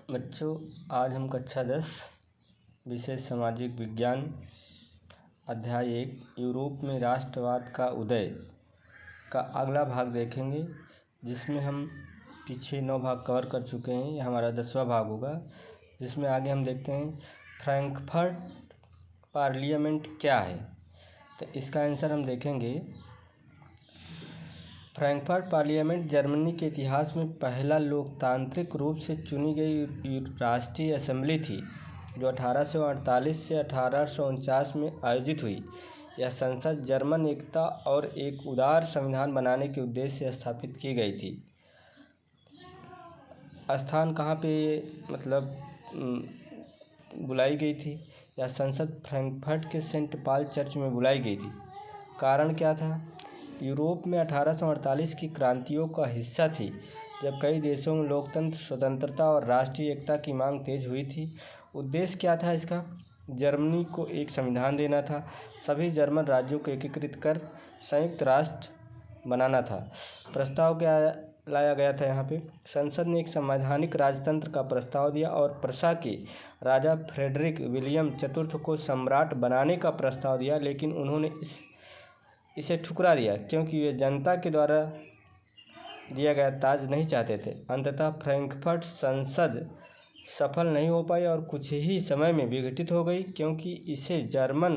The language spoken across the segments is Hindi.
बच्चों, आज हम कक्षा 10 विषय सामाजिक विज्ञान अध्याय 1 यूरोप में राष्ट्रवाद का उदय का अगला भाग देखेंगे, जिसमें हम पीछे 9 भाग कवर कर चुके हैं। यह हमारा 10वां भाग होगा, जिसमें आगे हम देखते हैं फ्रैंकफर्ट पार्लियामेंट क्या है। तो इसका आंसर हम देखेंगे। फ्रैंकफर्ट पार्लियामेंट जर्मनी के इतिहास में पहला लोकतांत्रिक रूप से चुनी गई राष्ट्रीय असेंबली थी, जो 1848 से 1849 में आयोजित हुई। यह संसद जर्मन एकता और एक उदार संविधान बनाने के उद्देश्य से स्थापित की गई थी। स्थान कहाँ पे बुलाई गई थी? यह संसद फ्रैंकफर्ट के सेंट पॉल चर्च में बुलाई गई थी। कारण क्या था? यूरोप में 1848 की क्रांतियों का हिस्सा थी, जब कई देशों में लोकतंत्र, स्वतंत्रता और राष्ट्रीय एकता की मांग तेज हुई थी। उद्देश्य क्या था इसका? जर्मनी को एक संविधान देना था, सभी जर्मन राज्यों को एकीकृत कर संयुक्त राष्ट्र बनाना था। प्रस्ताव क्या लाया गया था? यहाँ पे संसद ने एक संवैधानिक राजतंत्र का प्रस्ताव दिया और प्रशा के राजा फ्रेडरिक विलियम चतुर्थ को सम्राट बनाने का प्रस्ताव दिया, लेकिन उन्होंने इसे ठुकरा दिया, क्योंकि वे जनता के द्वारा दिया गया ताज नहीं चाहते थे। अंततः फ्रैंकफर्ट संसद सफल नहीं हो पाई और कुछ ही समय में विघटित हो गई, क्योंकि इसे जर्मन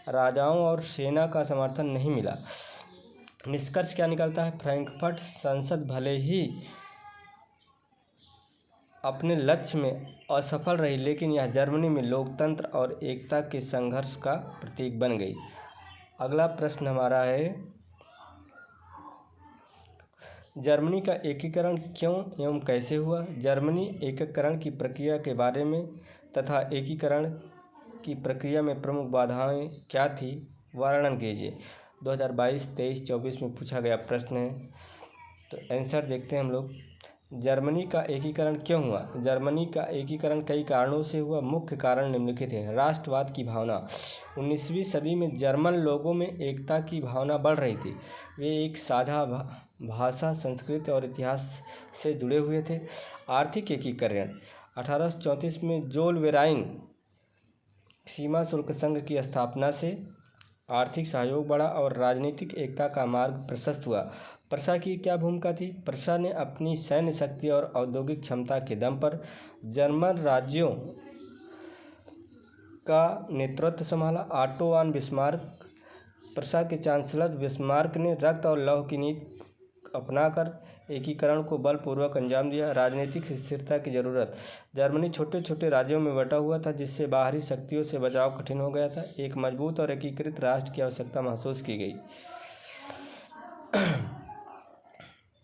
राजाओं और सेना का समर्थन नहीं मिला। निष्कर्ष क्या निकलता है? फ्रैंकफर्ट संसद भले ही अपने लक्ष्य में असफल रही, लेकिन यह जर्मनी में लोकतंत्र और एकता के संघर्ष का प्रतीक बन गई। अगला प्रश्न हमारा है, जर्मनी का एकीकरण क्यों एवं कैसे हुआ? जर्मनी एकीकरण की प्रक्रिया के बारे में तथा एकीकरण की प्रक्रिया में प्रमुख बाधाएं क्या थी, वर्णन कीजिए। 2022, 23, 24 में पूछा गया प्रश्न है। तो आंसर देखते हैं हम लोग। जर्मनी का एकीकरण क्यों हुआ? जर्मनी का एकीकरण कई कारणों से हुआ। मुख्य कारण निम्नलिखित हैं। राष्ट्रवाद की भावना। 19वीं सदी में जर्मन लोगों में एकता की भावना बढ़ रही थी। वे एक साझा भाषा, संस्कृति और इतिहास से जुड़े हुए थे। आर्थिक एकीकरण। 1834 में जोल वेराइन सीमा शुल्क संघ की स्थापना से आर्थिक सहयोग बढ़ा और राजनीतिक एकता का मार्ग प्रशस्त हुआ। प्रशा की क्या भूमिका थी? प्रशा ने अपनी सैन्य शक्ति और औद्योगिक क्षमता के दम पर जर्मन राज्यों का नेतृत्व संभाला। Auto von Bismarck. प्रशा के चांसलर बिस्मार्क ने रक्त और लौह की नीति अपनाकर एकीकरण को बलपूर्वक अंजाम दिया। राजनीतिक स्थिरता की जरूरत। जर्मनी छोटे छोटे राज्यों में बटा हुआ था, जिससे बाहरी शक्तियों से बचाव कठिन हो गया था। एक मजबूत और एकीकृत राष्ट्र की आवश्यकता महसूस की गई।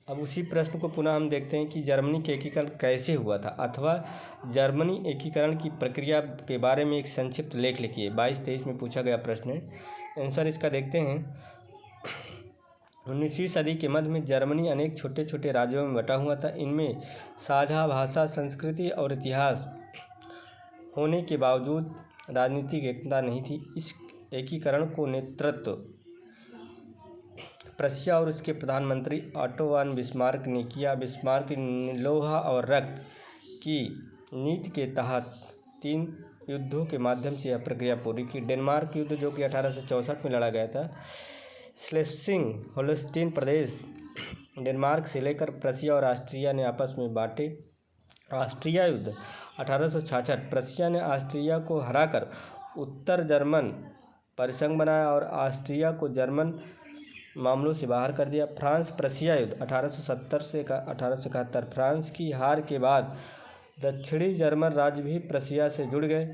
अब उसी प्रश्न को पुनः हम देखते हैं कि जर्मनी के एकीकरण कैसे हुआ था, अथवा जर्मनी एकीकरण की प्रक्रिया के बारे में एक संक्षिप्त लेख लिखिए। 22-23 में पूछा गया प्रश्न है। आंसर इसका देखते हैं। 19वीं सदी के मध्य में जर्मनी अनेक छोटे छोटे राज्यों में बटा हुआ था। इनमें साझा भाषा, संस्कृति और इतिहास होने के बावजूद राजनीतिक एकता नहीं थी। इस एकीकरण को नेतृत्व प्रशिया और उसके प्रधानमंत्री ऑटो वन बिस्मार्क ने किया। बिस्मार्क ने लोहा और रक्त की नीति के तहत 3 युद्धों के माध्यम से यह प्रक्रिया पूरी की। डेनमार्क युद्ध, जो कि 1864 में लड़ा गया था। स्लेस्विग होल्स्टीन प्रदेश डेनमार्क से लेकर प्रशिया और ऑस्ट्रिया ने आपस में बांटे। ऑस्ट्रिया युद्ध 1866। प्रशिया ने ऑस्ट्रिया को हराकर उत्तर जर्मन परिसंघ बनाया और ऑस्ट्रिया को जर्मन मामलों से बाहर कर दिया। फ्रांस प्रशिया युद्ध 1870 से 1871। फ्रांस की हार के बाद दक्षिणी जर्मन राज्य भी प्रशिया से जुड़ गए।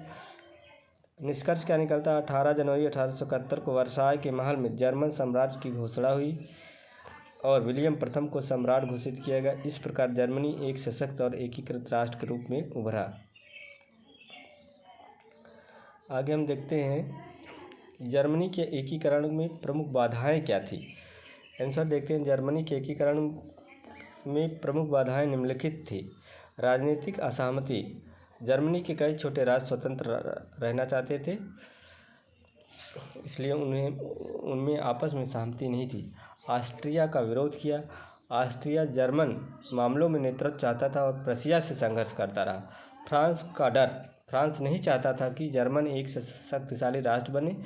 निष्कर्ष क्या निकलता है? 18 जनवरी 1871 को वर्साय के महल में जर्मन साम्राज्य की घोषणा हुई और विलियम प्रथम को सम्राट घोषित किया गया। इस प्रकार जर्मनी एक सशक्त और एकीकृत राष्ट्र के रूप में उभरा। आगे हम देखते हैं जर्मनी के एकीकरण में प्रमुख बाधाएं क्या थी। आंसर देखते हैं। जर्मनी के एकीकरण में प्रमुख बाधाएं निम्नलिखित थी। राजनीतिक असहमति। जर्मनी के कई छोटे राज्य स्वतंत्र रहना चाहते थे, इसलिए उनमें आपस में सहमति नहीं थी। ऑस्ट्रिया का विरोध किया। ऑस्ट्रिया जर्मन मामलों में नेतृत्व चाहता था और प्रशिया से संघर्ष करता रहा। फ्रांस का डर। फ्रांस नहीं चाहता था कि जर्मन एक शक्तिशाली राष्ट्र बने,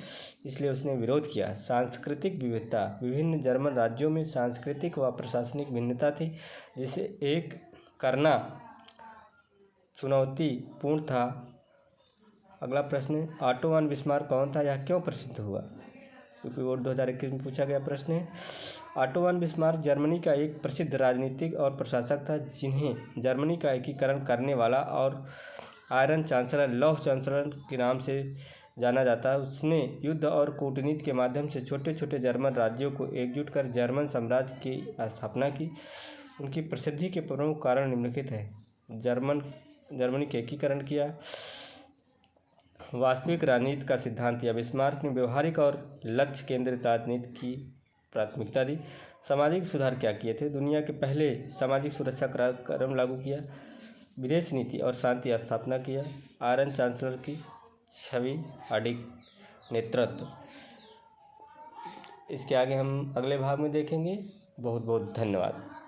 इसलिए उसने विरोध किया। सांस्कृतिक विविधता। विभिन्न जर्मन राज्यों में सांस्कृतिक व प्रशासनिक भिन्नता थी, जिसे एक करना चुनौतीपूर्ण था। अगला प्रश्न, ऑटो वन बिस्मार्क कौन था, यह क्यों प्रसिद्ध हुआ? क्योंकि वो 2021 में पूछा गया प्रश्न है। ऑटो वन बिस्मार्क जर्मनी का एक प्रसिद्ध राजनीतिक और प्रशासक था, जिन्हें जर्मनी का एकीकरण करने वाला और आयरन चांसलर, लौह चांसलर के नाम से जाना जाता है। उसने युद्ध और कूटनीति के माध्यम से छोटे छोटे जर्मन राज्यों को एकजुट कर जर्मन साम्राज्य की स्थापना की। उनकी प्रसिद्धि के प्रमुख कारण निम्नलिखित है। जर्मनी के एकीकरण किया। वास्तविक राजनीति का सिद्धांत दिया। बिस्मार्क ने व्यवहारिक और लक्ष्य केंद्रित राजनीति की प्राथमिकता दी। सामाजिक सुधार क्या किए थे? दुनिया के पहले सामाजिक सुरक्षा कार्यक्रम लागू किया। विदेश नीति और शांति स्थापना किया। आयरन चांसलर की छवि, अडिग नेतृत्व। इसके आगे हम अगले भाग में देखेंगे। बहुत बहुत धन्यवाद।